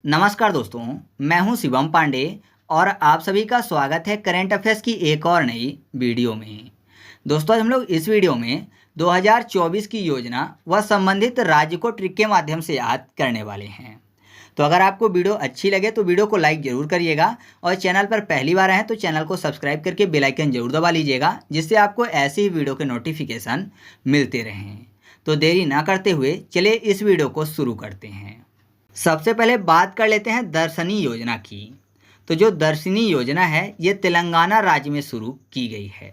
नमस्कार दोस्तों, मैं हूं शिवम पांडे और आप सभी का स्वागत है करंट अफेयर्स की एक और नई वीडियो में। दोस्तों, आज हम लोग इस वीडियो में 2024 की योजना व संबंधित राज्य को ट्रिक के माध्यम से याद करने वाले हैं। तो अगर आपको वीडियो अच्छी लगे तो वीडियो को लाइक ज़रूर करिएगा और चैनल पर पहली बार आए तो चैनल को सब्सक्राइब करके बेल आइकन जरूर दबा लीजिएगा, जिससे आपको ऐसी ही वीडियो के नोटिफिकेशन मिलते रहें। तो देरी ना करते हुए चलिए इस वीडियो को शुरू करते हैं। सबसे पहले बात कर लेते हैं दर्शनी योजना की। तो जो दर्शनी योजना है ये तेलंगाना राज्य में शुरू की गई है।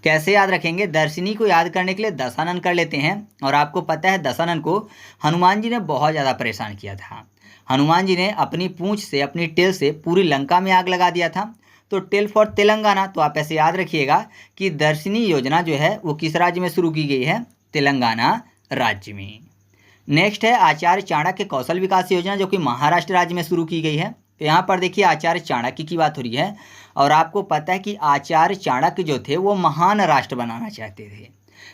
कैसे याद रखेंगे? दर्शनी को याद करने के लिए दशानन कर लेते हैं। और आपको पता है दशानन को हनुमान जी ने बहुत ज़्यादा परेशान किया था। हनुमान जी ने अपनी पूंछ से, अपनी टेल से पूरी लंका में आग लगा दिया था। तो टेल फॉर तेलंगाना। तो आप ऐसे याद रखिएगा कि दर्शनी योजना जो है वो किस राज्य में शुरू की गई है? तेलंगाना राज्य में। नेक्स्ट है आचार्य चाणक्य कौशल विकास योजना, जो कि महाराष्ट्र राज्य में शुरू की गई है। तो यहाँ पर देखिए आचार्य चाणक्य की बात हो रही है। और आपको पता है कि आचार्य चाणक्य जो थे वो महान राष्ट्र बनाना चाहते थे,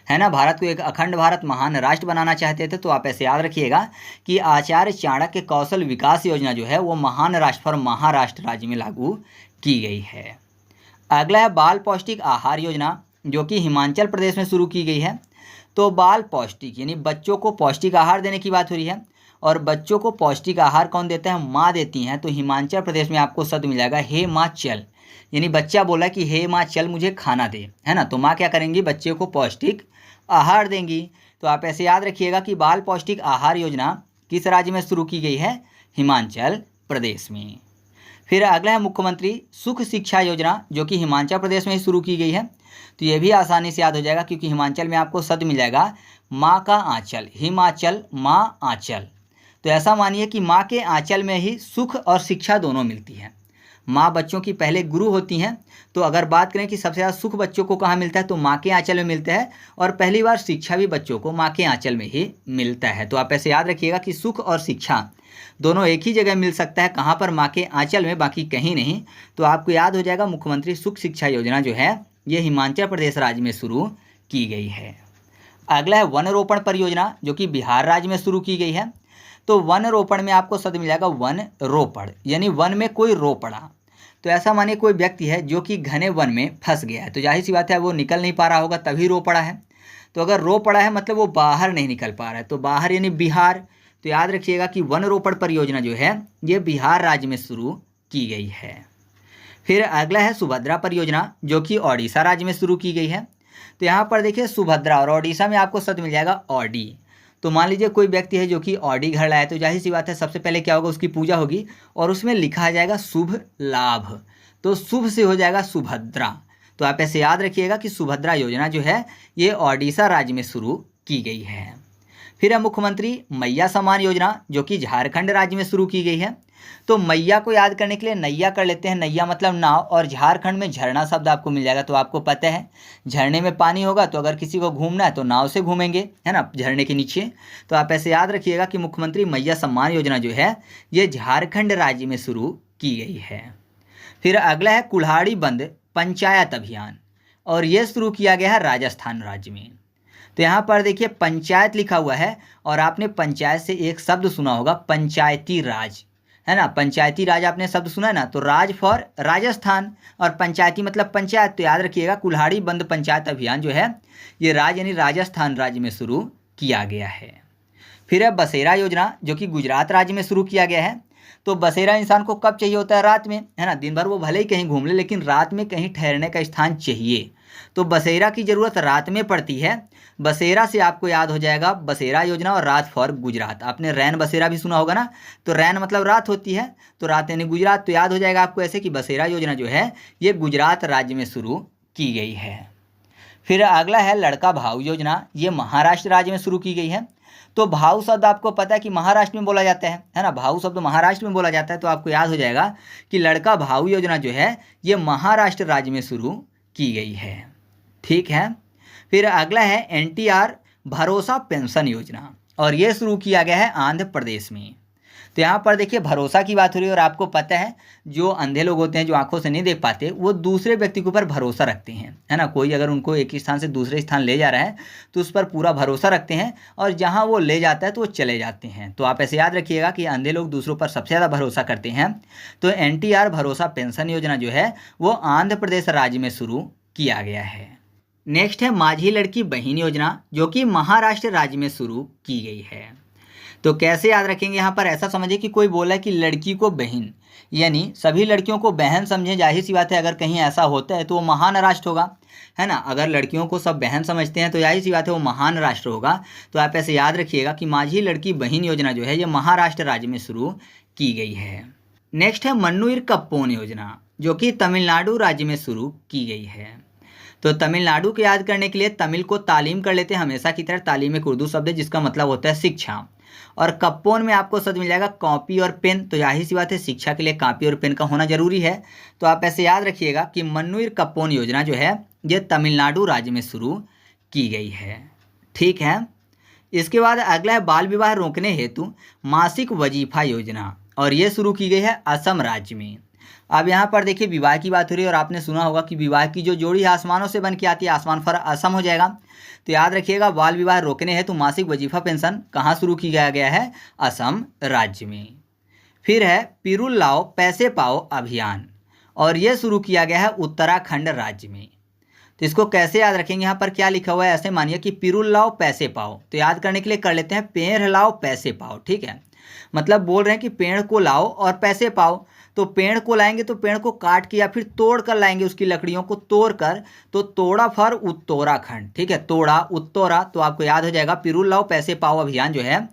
है ना। भारत को एक अखंड भारत महान राष्ट्र बनाना चाहते थे। तो आप ऐसे याद रखिएगा कि आचार्य चाणक्य कौशल विकास योजना जो है वो महान राष्ट्र फॉर महाराष्ट्र राज्य में लागू की गई है। अगला है बाल पौष्टिक आहार योजना, जो कि हिमाचल प्रदेश में शुरू की गई है। तो बाल पौष्टिक यानी बच्चों को पौष्टिक आहार देने की बात हो रही है। और बच्चों को पौष्टिक आहार कौन देता है? माँ देती हैं। तो हिमाचल प्रदेश में आपको शब्द मिल जाएगा हे माँ चल। यानी बच्चा बोला कि हे माँ चल मुझे खाना दे, है ना। तो माँ क्या करेंगी? बच्चे को पौष्टिक आहार देंगी। तो आप ऐसे याद रखिएगा कि बाल पौष्टिक आहार योजना किस राज्य में शुरू की गई है? हिमाचल प्रदेश में। फिर अगला है मुख्यमंत्री सुख शिक्षा योजना, जो कि हिमाचल प्रदेश में ही शुरू की गई है। तो ये भी आसानी से याद हो जाएगा क्योंकि हिमाचल में आपको शब्द मिल जाएगा माँ का आंचल, हिमाचल माँ आंचल। तो ऐसा मानिए कि माँ के आंचल में ही सुख और शिक्षा दोनों मिलती है। माँ बच्चों की पहले गुरु होती हैं। तो अगर बात करें कि सबसे ज़्यादा सुख बच्चों को कहाँ मिलता है, तो माँ के आंचल में मिलता है। और पहली बार शिक्षा भी बच्चों को माँ के आंचल में ही मिलता है। तो आप ऐसे याद रखिएगा कि सुख और शिक्षा दोनों एक ही जगह मिल सकता है। कहाँ पर? माँ के आंचल में, बाकी कहीं नहीं। तो आपको याद हो जाएगा मुख्यमंत्री सुख शिक्षा योजना जो है ये हिमाचल प्रदेश राज्य में शुरू की गई है। अगला है वन रोपण परियोजना, जो कि बिहार राज्य में शुरू की गई है। तो वन रोपण में आपको शब्द मिल जाएगा वन रोपण, यानी वन में कोई रो पड़ा। तो ऐसा मानिए कोई व्यक्ति है जो कि घने वन में फंस गया है। तो जाहिर सी बात है वो निकल नहीं पा रहा होगा, तभी रो पड़ा है। तो अगर रो पड़ा है मतलब वो बाहर नहीं निकल पा रहा है। तो बाहर यानी बिहार। तो याद रखिएगा कि वन रोपण परियोजना जो है ये बिहार राज्य में शुरू की गई है। फिर अगला है सुभद्रा परियोजना, जो कि ओडिशा राज्य में शुरू की गई है। तो यहाँ पर देखिए सुभद्रा और ओडिशा में आपको शब्द मिल जाएगा औडी। तो मान लीजिए कोई व्यक्ति है जो कि औडी घर लाया, तो जाहिर सी बात है सबसे पहले क्या होगा? उसकी पूजा होगी और उसमें लिखा आ जाएगा शुभ लाभ। तो शुभ से हो जाएगा सुभद्रा। तो आप ऐसे याद रखिएगा कि सुभद्रा योजना जो है ये ओडिशा राज्य में शुरू की गई है। फिर है मुख्यमंत्री मैया सम्मान योजना, जो कि झारखंड राज्य में शुरू की गई है। तो मैया को याद करने के लिए नैया कर लेते हैं। नैया मतलब नाव, और झारखंड में झरना शब्द आपको मिल जाएगा। तो आपको पता है झरने में पानी होगा, तो अगर किसी को घूमना है तो नाव से घूमेंगे, है ना, झरने के नीचे। तो आप ऐसे याद रखिएगा कि मुख्यमंत्री मैया सम्मान योजना जो है ये झारखंड राज्य में शुरू की गई है। फिर अगला है कुल्हाड़ी बंद पंचायत अभियान, और ये शुरू किया गया है राजस्थान राज्य में। तो यहाँ पर देखिए पंचायत लिखा हुआ है, और आपने पंचायत से एक शब्द सुना होगा पंचायती राज, है ना। पंचायती राज आपने शब्द सुना है ना। तो राज फॉर राजस्थान और पंचायती मतलब पंचायत। तो याद रखिएगा कुल्हाड़ी बंद पंचायत अभियान जो है ये राज यानी राजस्थान राज्य में शुरू किया गया है। फिर है बसेरा योजना, जो कि गुजरात राज्य में शुरू किया गया है। तो बसेरा इंसान को कब चाहिए होता है? रात में, है ना। दिन भर वो भले ही कहीं घूम ले, लेकिन रात में कहीं ठहरने का स्थान चाहिए। तो बसेरा की ज़रूरत रात में पड़ती है। बसेरा से आपको याद हो जाएगा बसेरा योजना और रात फॉर गुजरात। आपने रैन बसेरा भी सुना होगा ना। तो रैन मतलब रात होती है, तो रात यानी गुजरात। तो याद हो जाएगा आपको ऐसे कि बसेरा योजना जो है ये गुजरात राज्य में शुरू की गई है। फिर अगला है लड़का भाऊ योजना, ये महाराष्ट्र राज्य में शुरू की गई है। तो भाऊ शब्द आपको पता है कि महाराष्ट्र में बोला जाता है ना। भाऊ शब्द महाराष्ट्र में बोला जाता है। तो आपको याद हो जाएगा कि लड़का भाऊ योजना जो है ये महाराष्ट्र राज्य में शुरू की गई है। ठीक है। फिर अगला है एनटीआर भरोसा पेंशन योजना, और ये शुरू किया गया है आंध्र प्रदेश में। तो यहाँ पर देखिए भरोसा की बात हो रही है और आपको पता है जो अंधे लोग होते हैं जो आंखों से नहीं देख पाते वो दूसरे व्यक्ति के ऊपर भरोसा रखते हैं, है ना। कोई अगर उनको एक स्थान से दूसरे स्थान ले जा रहा है तो उस पर पूरा भरोसा रखते हैं और जहाँ वो ले जाता है तो वो चले जाते हैं। तो आप ऐसे याद रखिएगा कि अंधे लोग दूसरों पर सबसे ज़्यादा भरोसा करते हैं। तो NTR भरोसा पेंशन योजना जो है वो आंध्र प्रदेश राज्य में शुरू किया गया है। नेक्स्ट है माझी लड़की बहन योजना जो कि महाराष्ट्र राज्य में शुरू की गई है। तो कैसे याद रखेंगे, यहाँ पर ऐसा समझिए कि कोई बोला कि लड़की को बहन, यानी सभी लड़कियों को बहन समझें। जाहिर सी बात है अगर कहीं ऐसा होता है तो वो महान राष्ट्र होगा, है ना। अगर लड़कियों को सब बहन समझते हैं तो जाहिर सी बात है वो महान राष्ट्र होगा। तो आप ऐसे याद रखिएगा कि माझी लड़की बहन योजना जो है ये महाराष्ट्र राज्य में शुरू की गई है। नेक्स्ट है मन्नुइर कप्पोन योजना जो कि तमिलनाडु राज्य में शुरू की गई है। तो तमिलनाडु को याद करने के लिए तमिल को तालीम कर लेते हैं हमेशा की तरह। तालीम एक उर्दू शब्द है जिसका मतलब होता है शिक्षा। और कप्पोन में आपको शब्द मिल जाएगा कॉपी और पेन। तो जाहिर सी बात है शिक्षा के लिए कॉपी और पेन का होना जरूरी है। तो आप ऐसे याद रखिएगा कि मन्नुइर कप्पोन योजना जो है ये तमिलनाडु राज्य में शुरू की गई है। ठीक है। इसके बाद अगला है बाल विवाह रोकने हेतु मासिक वजीफा योजना और ये शुरू की गई है असम राज्य में। अब यहाँ पर देखिए विवाह की बात हो रही है और आपने सुना होगा कि विवाह की जो जोड़ी आसमानों से बन के आती है, आसमान फर असम हो जाएगा। तो याद रखिएगा बाल विवाह रोकने हेतु मासिक वजीफा पेंशन कहाँ शुरू किया गया है, असम राज्य में। फिर है पिरुल लाओ पैसे पाओ अभियान और ये शुरू किया गया है उत्तराखंड राज्य में। तो इसको कैसे याद रखेंगे, यहाँ पर क्या लिखा हुआ है, ऐसे मानिए कि पिरुल लाओ पैसे पाओ। तो याद करने के लिए कर लेते हैं पेड़ लाओ पैसे पाओ। ठीक है, मतलब बोल रहे हैं कि पेड़ को लाओ और पैसे पाओ। तो पेड़ को लाएंगे तो पेड़ को काट के या फिर तोड़ कर लाएंगे, उसकी लकड़ियों को तोड़ कर। तो तोड़ा फर उत्तराखंड, ठीक है, तोड़ा उत्तोरा। तो आपको याद हो जाएगा पिरुल लाओ पैसे पाओ अभियान जो है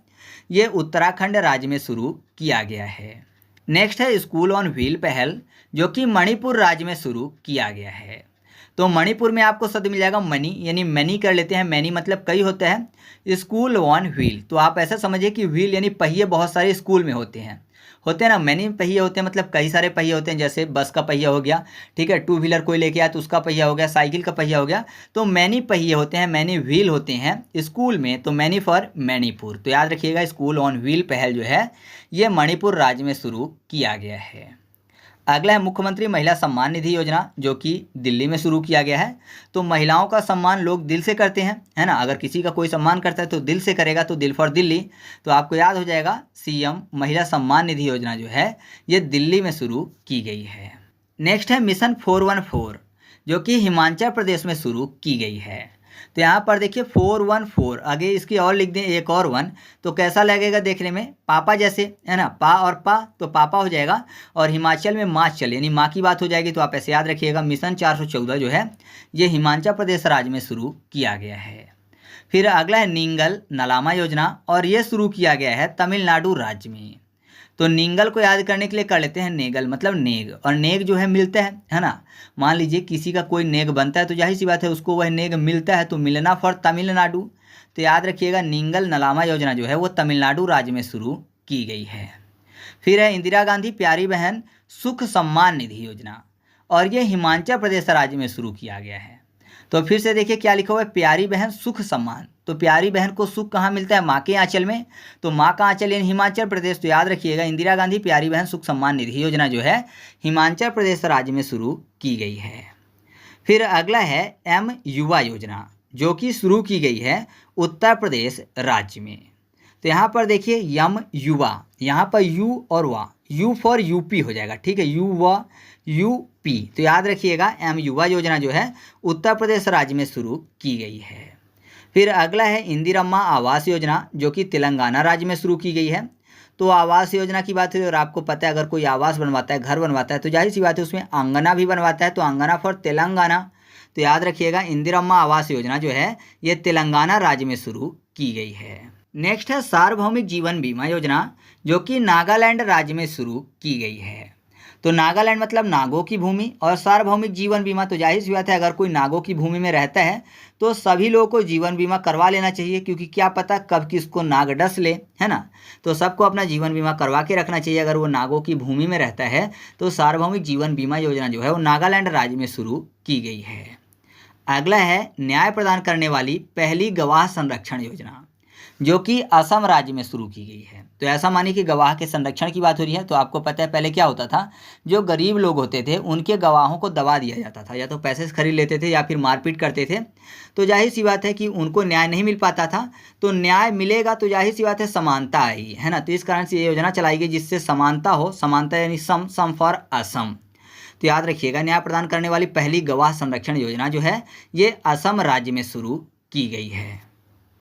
ये उत्तराखंड राज्य में शुरू किया गया है। नेक्स्ट है स्कूल ऑन व्हील पहल जो कि मणिपुर राज्य में शुरू किया गया है। तो मणिपुर में आपको शब्द मिल जाएगा मनी, यानी मैनी कर लेते हैं। मैनी मतलब कई होता है। स्कूल ऑन व्हील तो आप ऐसा समझिए कि व्हील यानी पहिए बहुत सारे स्कूल में होते हैं ना। मैनी पहिए होते हैं मतलब कई सारे पहिए होते हैं, जैसे बस का पहिया हो गया, ठीक है, 2 व्हीलर कोई लेके आया तो उसका पहिया हो गया, साइकिल का पहिया हो गया। तो मैनी पहिए होते हैं, मैनी व्हील होते हैं स्कूल में। तो मैनी फॉर मणिपुर। तो याद रखिएगा स्कूल ऑन व्हील पहल जो है ये मणिपुर राज्य में शुरू किया गया है। अगला है मुख्यमंत्री महिला सम्मान निधि योजना जो कि दिल्ली में शुरू किया गया है। तो महिलाओं का सम्मान लोग दिल से करते हैं, है ना। अगर किसी का कोई सम्मान करता है तो दिल से करेगा, तो दिल फॉर दिल्ली। तो आपको याद हो जाएगा CM महिला सम्मान निधि योजना जो है ये दिल्ली में शुरू की गई है। नेक्स्ट है मिशन 414 जो कि हिमाचल प्रदेश में शुरू की गई है। तो यहाँ पर देखिए 414 आगे इसकी और लिख दें एक और 1 तो कैसा लगेगा देखने में, पापा जैसे, है ना। पा और पा तो पापा हो जाएगा और हिमाचल में माचल यानी माँ की बात हो जाएगी। तो आप ऐसे याद रखिएगा मिशन 414 जो है ये हिमाचल प्रदेश राज्य में शुरू किया गया है। फिर अगला है नींगल नलामा योजना और ये शुरू किया गया है तमिलनाडु राज्य में। तो नींगल को याद करने के लिए कर लेते हैं नेगल, मतलब नेग, और नेग जो है मिलता है ना। मान लीजिए किसी का कोई नेग बनता है तो जाहिर सी बात है उसको वह नेग मिलता है, तो मिलना फॉर तमिलनाडु। तो याद रखिएगा नींगल नलामा योजना जो है वो तमिलनाडु राज्य में शुरू की गई है। फिर है इंदिरा गांधी प्यारी बहन सुख सम्मान निधि योजना और ये हिमाचल प्रदेश राज्य में शुरू किया गया है। तो फिर से देखिए क्या लिखा हुआ है, प्यारी बहन सुख सम्मान। तो प्यारी बहन को सुख कहाँ मिलता है, माँ के आंचल में। तो माँ का आंचल यानी हिमाचल प्रदेश। तो याद रखिएगा इंदिरा गांधी प्यारी बहन सुख सम्मान निधि योजना जो है हिमाचल प्रदेश राज्य में शुरू की गई है। फिर अगला है M युवा योजना जो कि शुरू की गई है उत्तर प्रदेश राज्य में। तो यहाँ पर देखिए यम युवा, यहाँ पर यू और वा, यू फॉर यूपी हो जाएगा, ठीक है, युवा यूपी। तो याद रखिएगा M युवा योजना जो है उत्तर प्रदेश राज्य में शुरू की गई है। फिर अगला है इंदिरम्मा आवास योजना जो कि तेलंगाना राज्य में शुरू की गई है। तो आवास योजना की बात है और आपको पता है अगर कोई आवास बनवाता है, घर बनवाता है तो जाहिर सी बात है उसमें आंगना भी बनवाता है। तो आंगना फॉर तेलंगाना। तो याद रखिएगा इंदिरम्मा आवास योजना जो है ये तेलंगाना राज्य में शुरू की गई है। नेक्स्ट है सार्वभौमिक जीवन बीमा योजना जो कि नागालैंड राज्य में शुरू की गई है। तो नागालैंड मतलब नागों की भूमि और सार्वभौमिक जीवन बीमा। तो जाहिर सी बात है अगर कोई नागों की भूमि में रहता है तो सभी लोगों को जीवन बीमा करवा लेना चाहिए, क्योंकि क्या पता कब किसको नाग डस ले, है ना। तो सबको अपना जीवन बीमा करवा के रखना चाहिए अगर वो नागों की भूमि में रहता है। तो सार्वभौमिक जीवन बीमा योजना जो है वो नागालैंड राज्य में शुरू की गई है। अगला है न्याय प्रदान करने वाली पहली गवाह संरक्षण योजना। जो कि असम राज्य में शुरू की गई है। तो ऐसा मानिए कि गवाह के संरक्षण की बात हो रही है, तो आपको पता है पहले क्या होता था, जो गरीब लोग होते थे उनके गवाहों को दबा दिया जाता था, या तो पैसे से खरीद लेते थे या फिर मारपीट करते थे। तो जाहिर सी बात है कि उनको न्याय नहीं मिल पाता था, तो न्याय मिलेगा तो जाहिर सी बात है समानता आएगी, है ना। तो इस कारण से ये योजना चलाई गई जिससे समानता हो, समानता यानी सम फॉर असम। तो याद रखिएगा, न्याय प्रदान करने वाली पहली गवाह संरक्षण योजना जो है ये असम राज्य में शुरू की गई है।